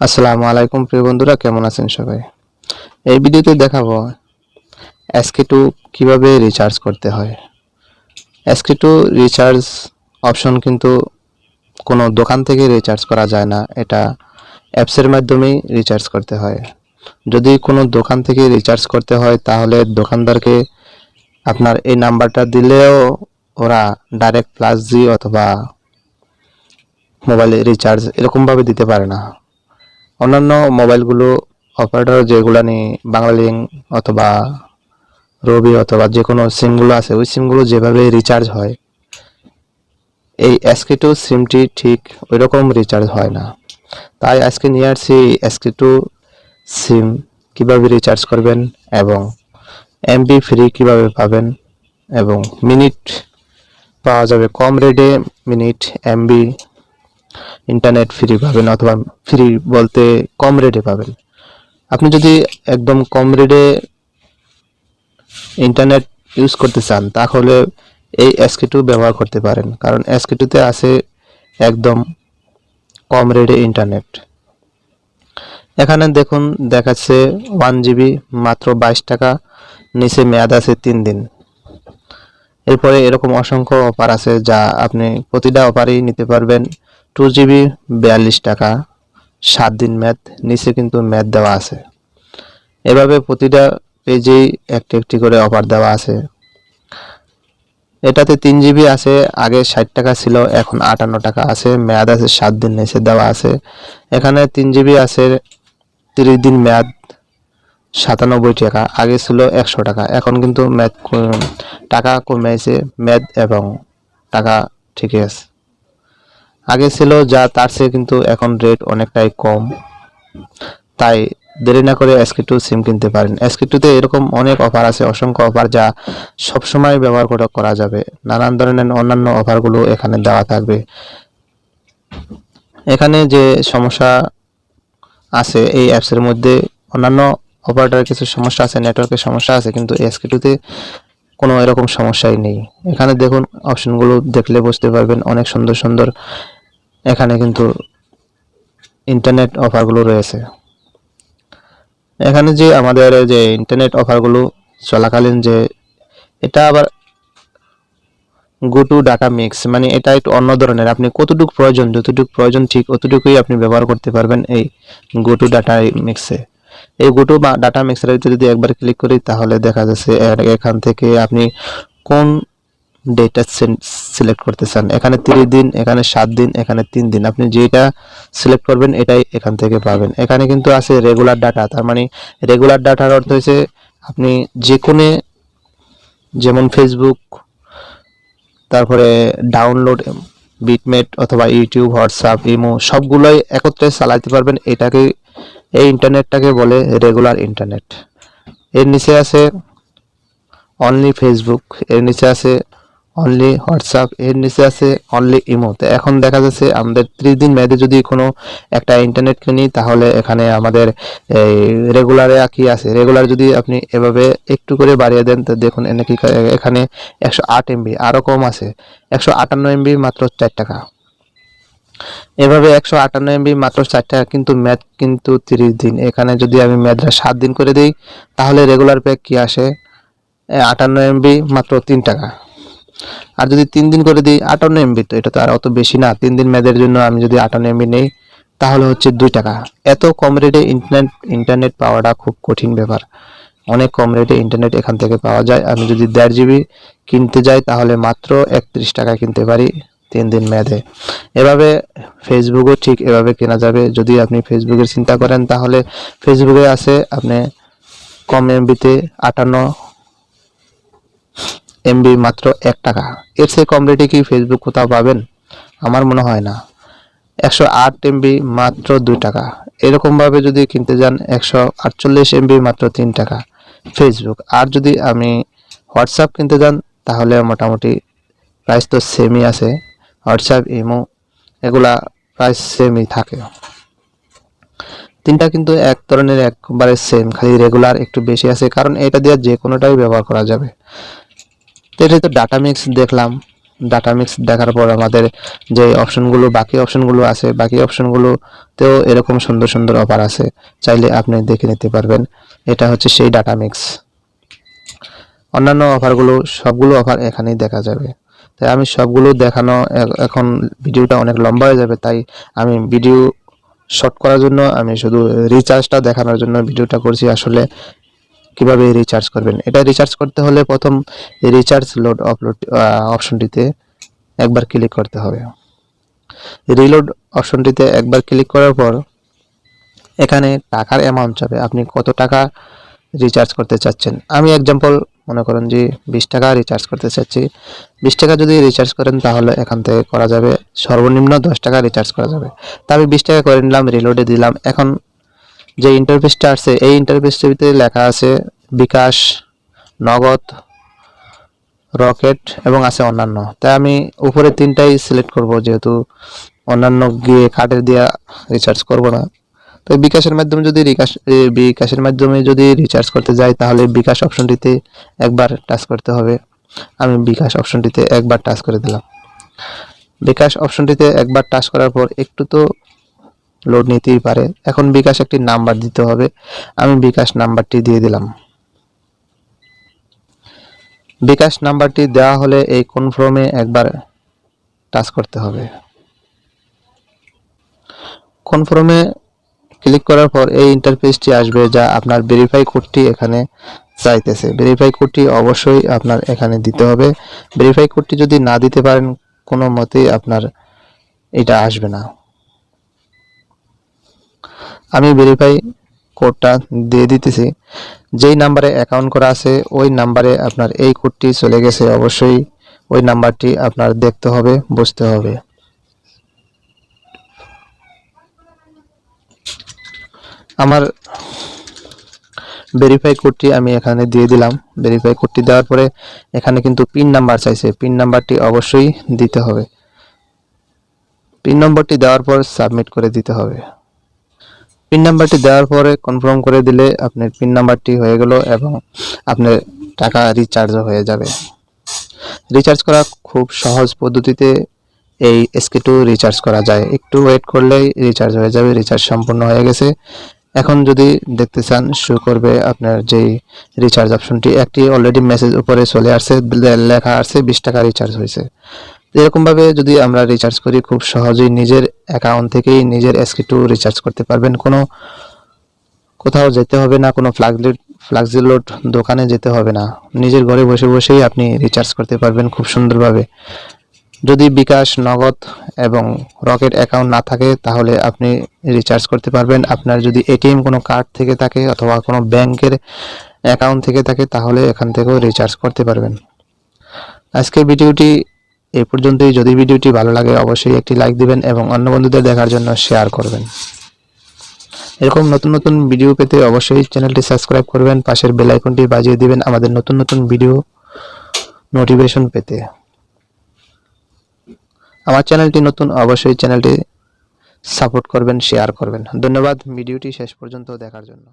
আসসালামু আলাইকুম প্রিয় বন্ধুরা, কেমন আছেন সবাই? এই ভিডিওতে দেখাবো Skito কিভাবে রিচার্জ করতে হয়। Skito রিচার্জ অপশন কিন্তু কোনো দোকান থেকে রিচার্জ করা যায় না, এটা অ্যাপসের মাধ্যমেই রিচার্জ করতে হয়। যদি কোনো দোকান থেকে রিচার্জ করতে হয় তাহলে দোকানদারকে আপনার এই নাম্বারটা দিলেও ওরা ডাইরেক্ট প্লাস জি অথবা মোবাইলে রিচার্জ এরকমভাবে দিতে পারে না। অন্যান্য মোবাইলগুলো অপারেটর যেগুলো নিয়ে বাংলালিংক অথবা রবি অথবা যে কোনো সিমগুলো আছে ওই সিমগুলো যেভাবে রিচার্জ হয় এই Skito সিমটি ঠিক ওই রকম রিচার্জ হয় না। তাই আজকে নিয়ে আসছি Skito সিম কিভাবে রিচার্জ করবেন এবং এমবি ফ্রি কিভাবে পাবেন এবং মিনিট পাওয়া যাবে কম রেটে, মিনিট এমবি ইন্টারনেট ফ্রি পাবেন অথবা ফ্রি বলতে কম রেটে পাবেন। আপনি যদি একদম কম রেটে ইন্টারনেট ইউজ করতে চান তাহলে এই Skito ব্যবহার করতে পারেন, কারণ Skitoতে আছে একদম কম রেটে ইন্টারনেট। এখানে দেখুন দেখাচ্ছে 1 GB মাত্র 22 টাকা, নিচে মেয়াদ আছে 3 দিন। এরপরে এরকম অসংখ্য অফার আছে যা আপনি প্রতিটা অফারই নিতে পারবেন। 2 GB 42 টাকা, 7 দিন মেয়াদ, নিচে কিন্তু মেয়াদ দেওয়া আছে। এভাবে প্রতিটা পেজেই একটি একটি করে অফার দেওয়া আছে। এটাতে 3 GB আছে, আগে 60 টাকা ছিল, এখন 58 টাকা আছে, মেয়াদ আছে 7 দিন, নিচে দেওয়া আছে। এখানে 3 GB আছে 30 দিন মেয়াদ, 97 টাকা, আগে ছিল 100 টাকা, এখন কিন্তু মেয়াদ টাকা কমেছে, মেয়াদ এবং টাকা ঠিকই আছে। আগে ছিল যা তার চেয়ে কিন্তু এখন রেট অনেকটাই কম, তাই দেরি না করে Skito সিম কিনতে পারেন। Skitoতে এরকম অনেক অফার আছে, অসংখ্য অফার যা সব সময় ব্যবহার করা যাবে। নানান ধরনের অন্যান্য অফারগুলো এখানে দেওয়া থাকবে। এখানে যে সমস্যা আছে এই অ্যাপসের মধ্যে, অন্যান্য অপারেটরের কিছু সমস্যা আছে, নেটওয়ার্কের সমস্যা আছে, কিন্তু Skitoতে কোনো এরকম সমস্যাই নেই। এখানে দেখুন অপশনগুলো দেখলে বুঝতে পারবেন, অনেক সুন্দর সুন্দর এখানে কিন্তু ইন্টারনেট অফারগুলো রয়েছে। এখানে যে আমাদের যে ইন্টারনেট অফারগুলো চলাকালীন যে এটা আবার গো টু ডাটা মিক্স, মানে এটা একটু অন্য ধরনের। আপনি কতটুকু প্রয়োজন, যতটুকু প্রয়োজন ঠিক অতটুকুই আপনি ব্যবহার করতে পারবেন এই গো টু ডাটা মিক্সে। এই গো টু ডাটা মিক্সের যদি একবার ক্লিক করি তাহলে দেখা যাচ্ছে এখান থেকে আপনি কোন ডেটা সিলেক্ট করতে চান। এখানে 30 দিন, এখানে 7 দিন, এখানে 3 দিন, আপনি যেটা সিলেক্ট করবেন এটাই এখান থেকে পাবেন। এখানে কিন্তু আছে রেগুলার ডাটা, তার মানে রেগুলার ডাটার অর্থ হচ্ছে আপনি যে কোনো, যেমন ফেসবুক, তারপরে ডাউনলোড, বিটমেট অথবা ইউটিউব, হোয়াটসঅ্যাপ, ইমো সবগুলোই একত্রে চালাতে পারবেন। এটাকে, এই ইন্টারনেটটাকে বলে রেগুলার ইন্টারনেট। এর নিচে আছে অনলি ফেসবুক, এর নিচে আছে অনলি হোয়াটসঅ্যাপ, এর নিচে আছে অনলি ইমো। তো এখন দেখা যাচ্ছে আমাদের 30 দিন মেয়াদে যদি কোনো একটা ইন্টারনেট কিনি তাহলে এখানে আমাদের এই রেগুলারে কি আছে, রেগুলার যদি আপনি এভাবে একটু করে বাড়িয়ে দেন তো দেখুন এখানে 108 MB, আরও কম আছে 158 MB মাত্র 4 টাকা। এভাবে 158 MB মাত্র 4 টাকা, কিন্তু মেয়াদ কিন্তু 30 দিন। এখানে যদি আমি মেয়াদটা 7 দিন করে দিই তাহলে রেগুলার প্যাক কি আসে 58 MB মাত্র 3 টাকা। আর যদি 3 দিন করে দিই 58 MB, তো এটা তো আর অত বেশি না। 3 দিন মেয়াদের জন্য আমি যদি 58 MB নেই তাহলে হচ্ছে 2 টাকা। এত কম রেটে ইন্টারনেট পাওয়াটা খুব কঠিন ব্যাপার। অনেক কম রেটে ইন্টারনেট এখান থেকে পাওয়া যায়। আমি যদি 1.5 GB কিনতে যাই তাহলে মাত্র 31 টাকা কিনতে পারি 3 দিন মেয়াদে। এভাবে ফেসবুকও ঠিক এভাবে কেনা যাবে। যদি আপনি ফেসবুকের চিন্তা করেন তাহলে ফেসবুকে আছে আপনি কম এমবিতে 58 MB মাত্র 1 টাকা। এর চেয়ে কম রেটে কি ফেসবুক কোথাও পাবেন? আমার মনে হয় না। 108 MB মাত্র 2 টাকা। এরকমভাবে যদি কিনতে যান 148 MB মাত্র 3 টাকা ফেসবুক। আর যদি আমি হোয়াটসঅ্যাপ কিনতে যান তাহলে মোটামুটি প্রাইস তো সেমই আছে। হোয়াটসঅ্যাপ, ইমো এগুলা প্রাইস সেমই থাকে। তিনটা কিন্তু এক ধরনের একবারে সেম, খালি রেগুলার একটু বেশি আছে, কারণ এটা দিয়ে যে কোনোটাই ব্যবহার করা যাবে। তো এটা তো ডাটা মিক্স দেখলাম। ডাটা মিক্স দেখার পর আমাদের যে অপশনগুলো বাকি অপশনগুলো আছে, বাকি অপশনগুলোতেও এরকম সুন্দর সুন্দর অফার আছে, চাইলে আপনি দেখে নিতে পারবেন। এটা হচ্ছে সেই ডাটা মিক্স। অন্যান্য অফারগুলো সবগুলো অফার এখানেই দেখা যাবে। তাই আমি সবগুলো দেখানো এখন ভিডিওটা অনেক লম্বা হয়ে যাবে, তাই আমি ভিডিও শর্ট করার জন্য আমি শুধু রিচার্জটা দেখানোর জন্য ভিডিওটা করছি। আসলে কিভাবে রিচার্জ করবেন, এটা রিচার্জ করতে হলে প্রথম রিচার্জ লোড আপলোড অপশনটিতে একবার ক্লিক করতে হবে। রিলোড অপশনটিতে একবার ক্লিক করার পর এখানে টাকার অ্যামাউন্ট চাবে, আপনি কত টাকা রিচার্জ করতে চাচ্ছেন। আমি এক্সাম্পল মনে করেন যে 20 টাকা রিচার্জ করতে চাচ্ছি। 20 টাকা যদি রিচার্জ করেন তাহলে এখান থেকে করা যাবে সর্বনিম্ন 10 টাকা রিচার্জ করা যাবে। তা আমি 20 টাকা করে নিলাম, রিলোডে দিলাম। এখন যে ইন্টারফেসটা আছে এই ইন্টারফেসটিতে লেখা আছে বিকাশ, নগদ, রকেট এবং আছে অন্যান্য। তাই আমি উপরে তিনটাই সিলেক্ট করব, যেহেতু অন্যান্য গিয়ে কার্ডের দিয়ে রিচার্জ করব না। তো বিকাশের মাধ্যমে যদি রিচার্জ করতে যাই তাহলে বিকাশ অপশনটিতে একবার টাচ করতে হবে। আমি বিকাশ অপশনটিতে একবার টাচ করে দিলাম। বিকাশ অপশনটিতে একবার টাচ করার পর একটু তো লোড নিতেই পারে। এখন বিকাশ একটি নাম্বার দিতে হবে, আমি বিকাশ নাম্বারটি দিয়ে দিলাম। বিকাশ নাম্বারটি দেওয়া হলে এই কনফার্মে একবার টাচ করতে হবে। কনফার্মে ক্লিক করার পর এই ইন্টারফেসটি আসবে, যা আপনার ভেরিফাই কোডটি এখানে চাইতেছে। ভেরিফাই কোডটি অবশ্যই আপনার এখানে দিতে হবে। ভেরিফাই কোডটি যদি না দিতে পারেন কোনো মতেই আপনার এটা আসবে না। আমি ভেরিফাই কোডটা দিয়ে দিতেছি। যেই নাম্বারে অ্যাকাউন্ট করা আছে ওই নাম্বারে আপনার এই কোডটি চলে গেছে, অবশ্যই ওই নাম্বারটি আপনার দেখতে হবে, বুঝতে হবে। আমার ভেরিফাই কোডটি আমি এখানে দিয়ে দিলাম। ভেরিফাই কোডটি দেওয়ার পরে এখানে কিন্তু পিন নাম্বার চাইছে, পিন নাম্বারটি অবশ্যই দিতে হবে। পিন নম্বরটি দেওয়ার পর সাবমিট করে দিতে হবে। পিন নাম্বারটি দেওয়ার পরে কনফার্ম করে দিলে আপনার পিন নাম্বারটি হয়ে গেল এবং আপনার টাকা রিচার্জও হয়ে যাবে। রিচার্জ করা খুব সহজ পদ্ধতিতে এই স্কিটো রিচার্জ করা যায়। একটু ওয়েট করলেই রিচার্জ হয়ে যাবে। রিচার্জ সম্পূর্ণ হয়ে গেছে। এখন যদি দেখতে চান শো করবে আপনার যেই রিচার্জ অপশনটি, একটি অলরেডি মেসেজ উপরে চলে আসছে, লেখা আছে 20 টাকা রিচার্জ হয়েছে। এরকমভাবে যদি আমরা রিচার্জ করি খুব সহজেই নিজের অ্যাকাউন্ট থেকেই নিজের স্কিটো রিচার্জ করতে পারবেন। কোথাও যেতে হবে না, কোনো ফ্লাক্সি লোড দোকানে যেতে হবে না, নিজের ঘরে বসে বসেই আপনি রিচার্জ করতে পারবেন খুব সুন্দরভাবে। যদি বিকাশ, নগদ এবং রকেট অ্যাকাউন্ট না থাকে তাহলে আপনি রিচার্জ করতে পারবেন। আপনার যদি এটিএম কোনো কার্ড থেকে থাকে অথবা কোনো ব্যাংকের অ্যাকাউন্ট থেকে থাকে তাহলে এখান থেকেও রিচার্জ করতে পারবেন। আজকের ভিডিওটি এই পর্যন্তই। যদি ভিডিওটি ভালো লাগে অবশ্যই একটি লাইক দিবেন এবং অন্য বন্ধুদের দেখার জন্য শেয়ার করবেন। এরকম নতুন নতুন ভিডিও পেতে অবশ্যই চ্যানেলটি সাবস্ক্রাইব করবেন, পাশের বেল আইকনটি বাজিয়ে দিবেন আমাদের নতুন নতুন ভিডিও নোটিফিকেশন পেতে। আমার চ্যানেলটি নতুন, অবশ্যই চ্যানেলটি সাপোর্ট করবেন, শেয়ার করবেন। ধন্যবাদ ভিডিওটি শেষ পর্যন্ত দেখার জন্য।